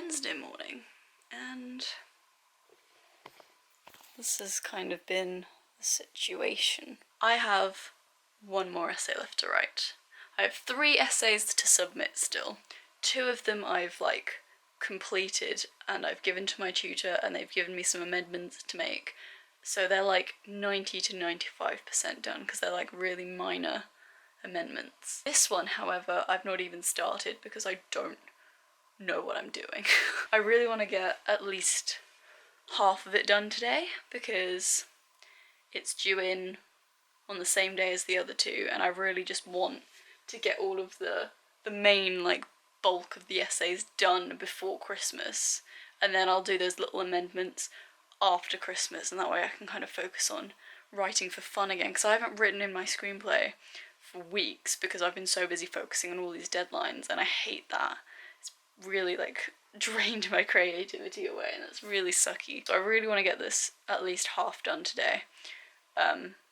Wednesday morning, and this has kind of been the situation. I have one more essay left to write. I have 3 essays to submit still. 2 of them I've completed and I've given to my tutor, and they've given me some amendments to make. So they're 90 to 95% done because they're really minor amendments. This one, however, I've not even started because I don't know what I'm doing. I really want to get at least half of it done today because it's due in on the same day as the other 2, and I really just want to get all of the main bulk of the essays done before Christmas, and then I'll do those little amendments after Christmas, and that way I can kind of focus on writing for fun again, because I haven't written in my screenplay for weeks because I've been so busy focusing on all these deadlines, and I hate that. It's really drained my creativity away, and it's really sucky. So I really want to get this at least half done today.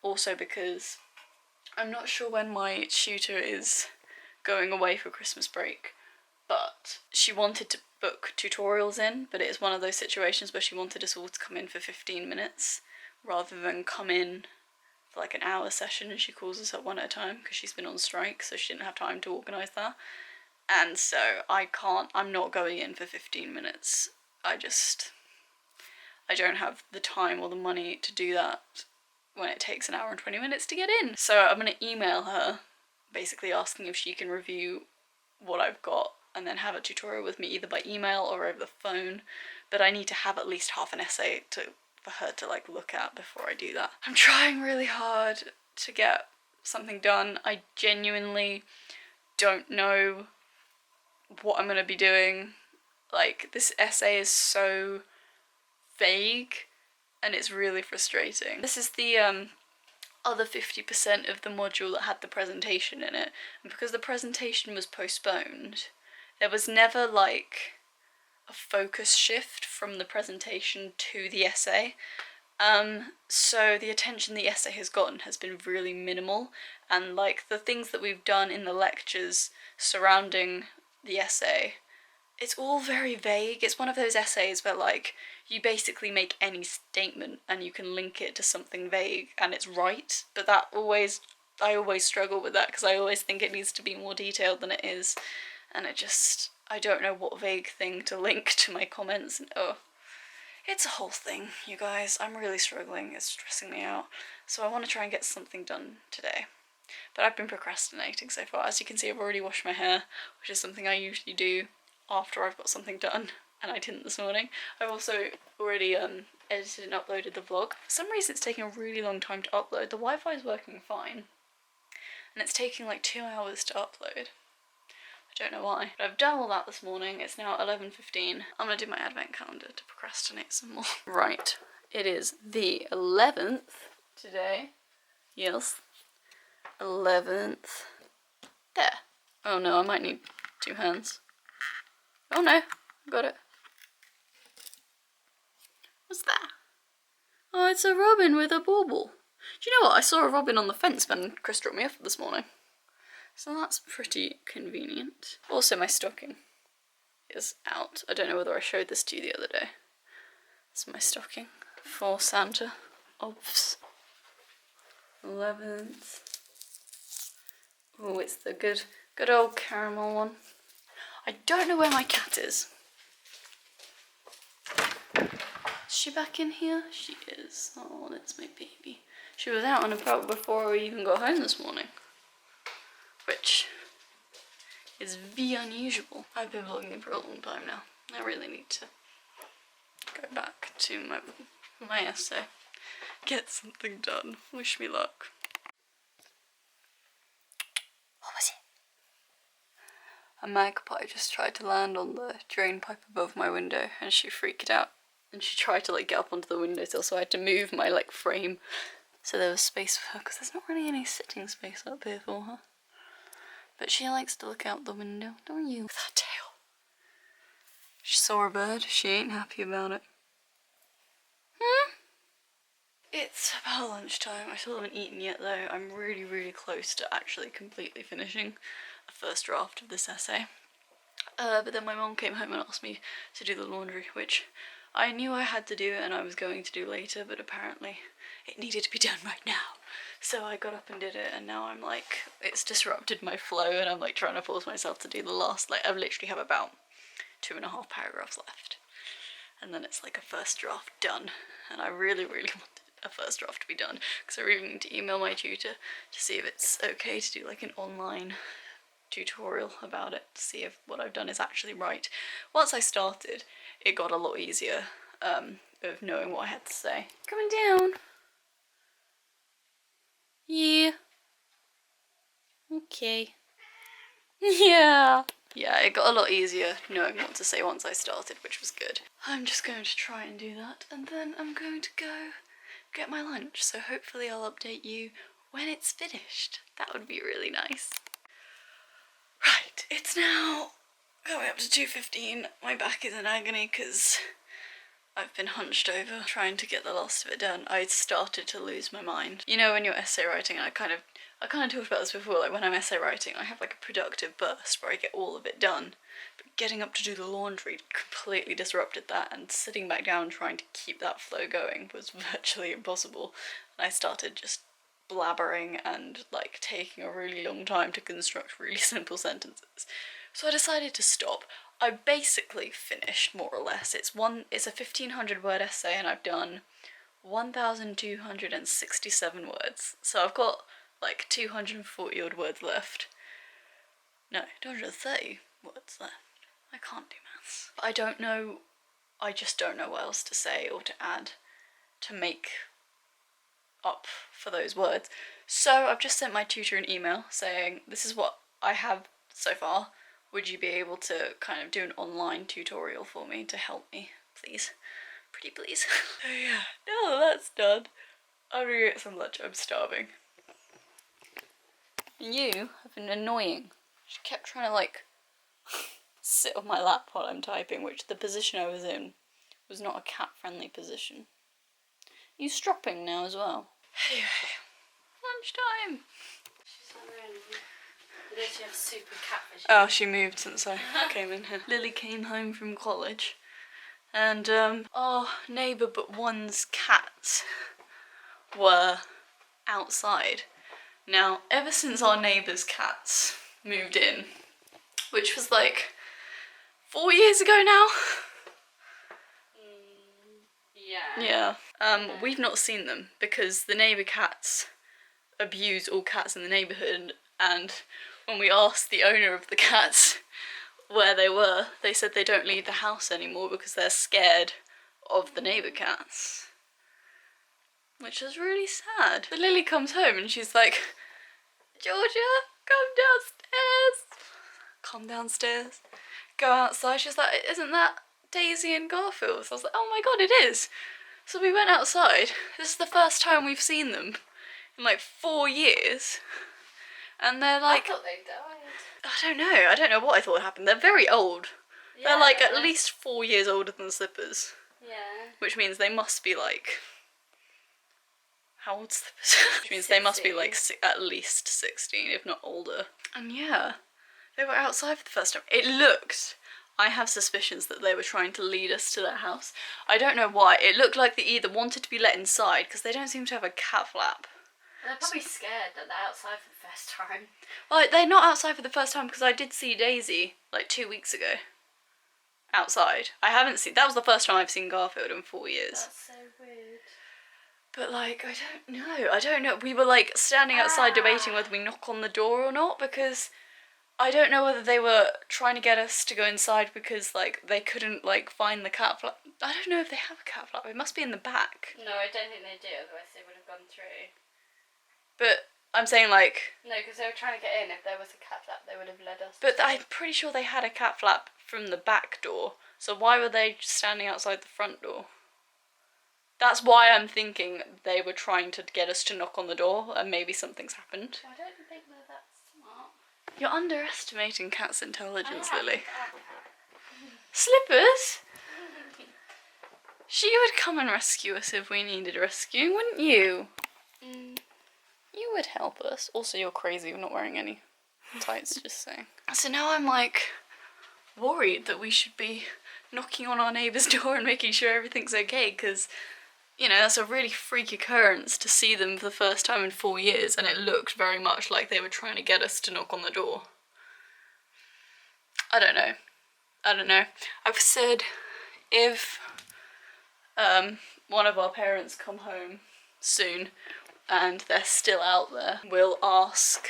Also because I'm not sure when my tutor is going away for Christmas break, but she wanted to book tutorials in, but it is one of those situations where she wanted us all to come in for 15 minutes rather than come in for an hour session, and she calls us up one at a time because she's been on strike, so she didn't have time to organise that. And so I'm not going in for 15 minutes. I don't have the time or the money to do that when it takes an hour and 20 minutes to get in. So I'm going to email her, basically asking if she can review what I've got and then have a tutorial with me either by email or over the phone. But I need to have at least half an essay for her to look at before I do that. I'm trying really hard to get something done. I genuinely don't know what I'm going to be doing. This essay is so vague and it's really frustrating. This is the other 50% of the module that had the presentation in it, and because the presentation was postponed, there was never a focus shift from the presentation to the essay. So the attention the essay has gotten has been really minimal, and the things that we've done in the lectures surrounding the essay, it's all very vague. It's one of those essays where you basically make any statement and you can link it to something vague and it's right, but I always struggle with that because I always think it needs to be more detailed than it is, and I don't know what vague thing to link to my comments, and it's a whole thing, you guys. I'm really struggling. It's stressing me out. So I want to try and get something done today. But I've been procrastinating so far. As you can see, I've already washed my hair, which is something I usually do after I've got something done, and I didn't this morning. I've also already edited and uploaded the vlog. For some reason it's taking a really long time to upload. The Wi-Fi is working fine, and it's taking 2 hours to upload. I don't know why. But I've done all that this morning. It's now 11:15. I'm gonna do my advent calendar to procrastinate some more. Right, it is the 11th today. Yes, 11th. There. Oh no, I might need 2 hands. Oh no, got it. What's that? Oh, it's a robin with a bauble. Do you know what? I saw a robin on the fence when Chris dropped me off this morning. So that's pretty convenient. Also, my stocking is out. I don't know whether I showed this to you the other day. It's my stocking for Santa. Oops. 11th. Oh, it's the good old caramel one. I don't know where my cat is. Is she back in here? She is. Oh, that's my baby. She was out on a prowl before we even got home this morning, which is very unusual. I've been vlogging for a long time now. I really need to go back to my essay. Get something done. Wish me luck. What was it? A magpie just tried to land on the drain pipe above my window, and she freaked out. And she tried to get up onto the windowsill, so I had to move my frame so there was space for her, because there's not really any sitting space up here for her. But she likes to look out the window, don't you? With her tail. She saw a bird. She ain't happy about it. It's about lunchtime. I still haven't eaten yet though. I'm really close to actually completely finishing a first draft of this essay. But then my mom came home and asked me to do the laundry, which I knew I had to do and I was going to do later, but apparently it needed to be done right now. So I got up and did it, and now I'm like, it's disrupted my flow and I'm like trying to force myself to do the last, like I literally have about 2.5 paragraphs left. And then it's like a first draft done. And I really, really wanted a first draft to be done because I really need to email my tutor to see if it's okay to do like an online tutorial about it, to see if what I've done is actually right. Once I started, it got a lot easier of knowing what I had to say. Coming down. Yeah. Okay. Yeah. Yeah, it got a lot easier knowing what to say once I started, which was good. I'm just going to try and do that, and then I'm going to go get my lunch, so hopefully I'll update you when it's finished. That would be really nice. Right, it's now going up to 2:15. My back is in agony because I've been hunched over trying to get the last of it done. I started to lose my mind. You know, when you're essay writing, I kind of talked about this before, like when I'm essay writing, I have like a productive burst where I get all of it done. But getting up to do the laundry completely disrupted that, and sitting back down trying to keep that flow going was virtually impossible. And I started just blabbering and like taking a really long time to construct really simple sentences. So I decided to stop. I basically finished, more or less. It's a 1,500 word essay and I've done 1,267 words. So I've got like 240 odd words left. No, 230 words left. I can't do maths. I don't know, I just don't know what else to say or to add to make up for those words. So I've just sent my tutor an email saying, this is what I have so far. Would you be able to kind of do an online tutorial for me to help me, please? Pretty please. So yeah, now that that's done, I'm gonna get some lunch. I'm starving. You have been annoying. She kept trying to like sit on my lap while I'm typing, which the position I was in was not a cat-friendly position. You stropping now as well? Anyway, lunchtime. She's not really. Does she have super cat vision? Oh, she moved since I came in here. Lily came home from college, and our neighbour but one's cats were outside. Now, ever since our neighbour's cats moved in, which was like 4 years ago now. Yeah. Yeah. We've not seen them because the neighbour cats abuse all cats in the neighbourhood, and when we asked the owner of the cats where they were, they said they don't leave the house anymore because they're scared of the neighbour cats. Which is really sad. But Lily comes home and she's like, Georgia, come downstairs. Come downstairs. Go outside. She's like, isn't that Daisy and Garfield? So I was like, oh my god, it is. So we went outside. This is the first time we've seen them in like 4 years. And they're like, I thought they died. I don't know what I thought happened. They're very old. Yeah, they're like at least 4 years older than Slippers. Yeah. Which means they must be like, how old's Slippers? Which means they must be like at least 16, if not older. And yeah, they were outside for the first time. It looked, I have suspicions that they were trying to lead us to their house. I don't know why. It looked like they either wanted to be let inside, because they don't seem to have a cat flap. They're probably scared that they're outside for the first time. Well, they're not outside for the first time because I did see Daisy like 2 weeks ago. Outside. I haven't seen, that was the first time I've seen Garfield in 4 years. That's so weird. But like, I don't know. We were like standing outside debating whether we knock on the door or not, because I don't know whether they were trying to get us to go inside because like they couldn't like find the cat flap. I don't know if they have a cat flap. It must be in the back. No, I don't think they do, otherwise they would have gone through. But I'm saying like... No, because they were trying to get in. If there was a cat flap, they would have led us. But I'm pretty sure they had a cat flap from the back door. So why were they just standing outside the front door? That's why I'm thinking they were trying to get us to knock on the door and maybe something's happened. I don't think they're that smart. You're underestimating cats' intelligence, Lily. Slippers? She would come and rescue us if we needed rescuing, wouldn't you? You would help us. Also, you're crazy for not wearing any tights, just saying. So now I'm like worried that we should be knocking on our neighbour's door and making sure everything's okay, because, you know, that's a really freak occurrence to see them for the first time in 4 years, and it looked very much like they were trying to get us to knock on the door. I don't know. I've said if one of our parents come home soon and they're still out there, we'll ask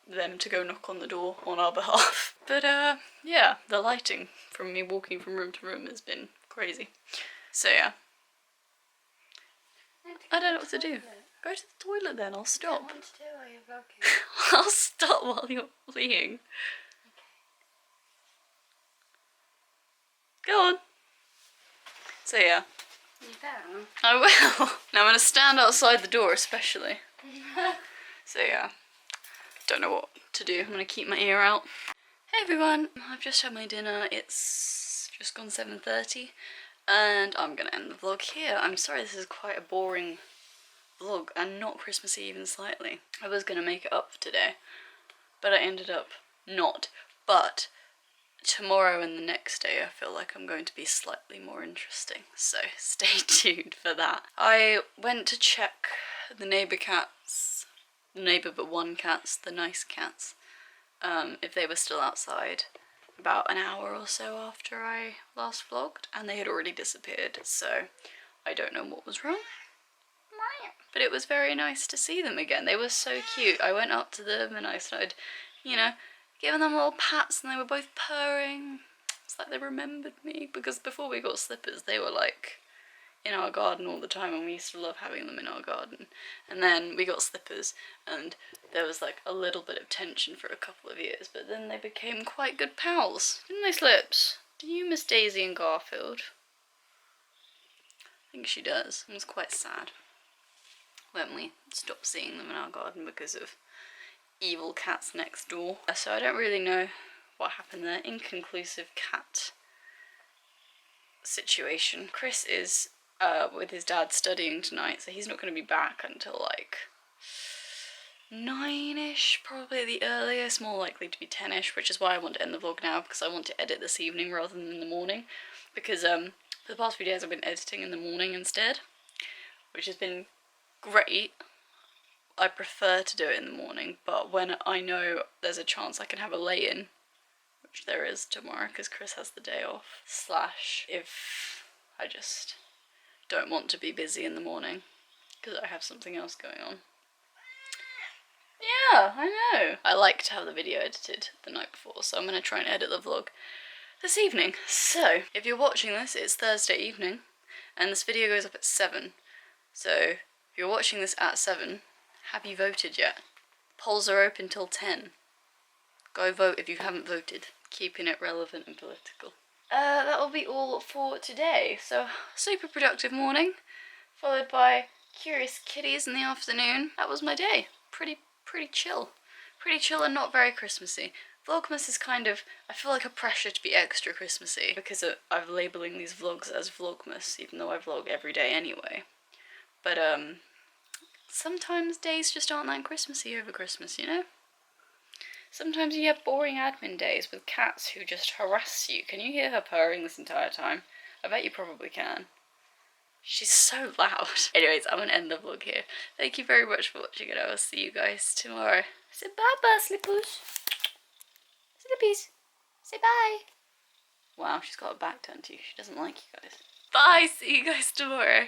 them to go knock on the door on our behalf. But yeah, the lighting from me walking from room to room has been crazy. So yeah, I don't know what to do. Go to the toilet then, I'll stop. What to do while you're vlogging? I'll stop while you're fleeing. Go on. So yeah. You better. I will. Now I'm going to stand outside the door especially. So yeah, don't know what to do. I'm going to keep my ear out. Hey everyone, I've just had my dinner. It's just gone 7:30 and I'm going to end the vlog here. I'm sorry this is quite a boring vlog and not Christmassy even slightly. I was going to make it up for today, but I ended up not. But tomorrow and the next day I feel like I'm going to be slightly more interesting, so stay tuned for that. I went to check the neighbour cats, the neighbour but one cats, the nice cats, if they were still outside about an hour or so after I last vlogged, and they had already disappeared, so I don't know what was wrong. But it was very nice to see them again. They were so cute. I went up to them and I started, you know, giving them little pats and they were both purring. It's like they remembered me, because before we got slippers they were like in our garden all the time and we used to love having them in our garden. And then we got slippers and there was like a little bit of tension for a couple of years, but then they became quite good pals. Didn't they, Slips? Do you miss Daisy and Garfield? I think she does. It was quite sad when we stopped seeing them in our garden because of evil cats next door. So I don't really know what happened there. Inconclusive cat situation. Chris is with his dad studying tonight, so he's not going to be back until like 9ish, probably at the earliest, more likely to be 10ish, which is why I want to end the vlog now, because I want to edit this evening rather than in the morning, because for the past few days I've been editing in the morning instead, which has been great. I prefer to do it in the morning, but when I know there's a chance I can have a lay-in, which there is tomorrow because Chris has the day off, slash if I just don't want to be busy in the morning because I have something else going on. Yeah, I know. I like to have the video edited the night before, so I'm going to try and edit the vlog this evening. So, if you're watching this, it's Thursday evening, and this video goes up at 7. So, if you're watching this at 7, have you voted yet? Polls are open till 10. Go vote if you haven't voted. Keeping it relevant and political. That will be all for today. So, super productive morning, followed by curious kitties in the afternoon. That was my day. Pretty chill. Pretty chill and not very Christmassy. Vlogmas is kind of, I feel like a pressure to be extra Christmassy because I'm labelling these vlogs as Vlogmas, even though I vlog every day anyway. But, sometimes days just aren't that Christmassy over Christmas, you know? Sometimes you have boring admin days with cats who just harass you. Can you hear her purring this entire time? I bet you probably can. She's so loud. Anyways, I'm gonna end the vlog here. Thank you very much for watching and I will see you guys tomorrow. Say bye-bye, Slippers. Slippies. Say bye. Wow, she's got her back turned to you. She doesn't like you guys. Bye, see you guys tomorrow.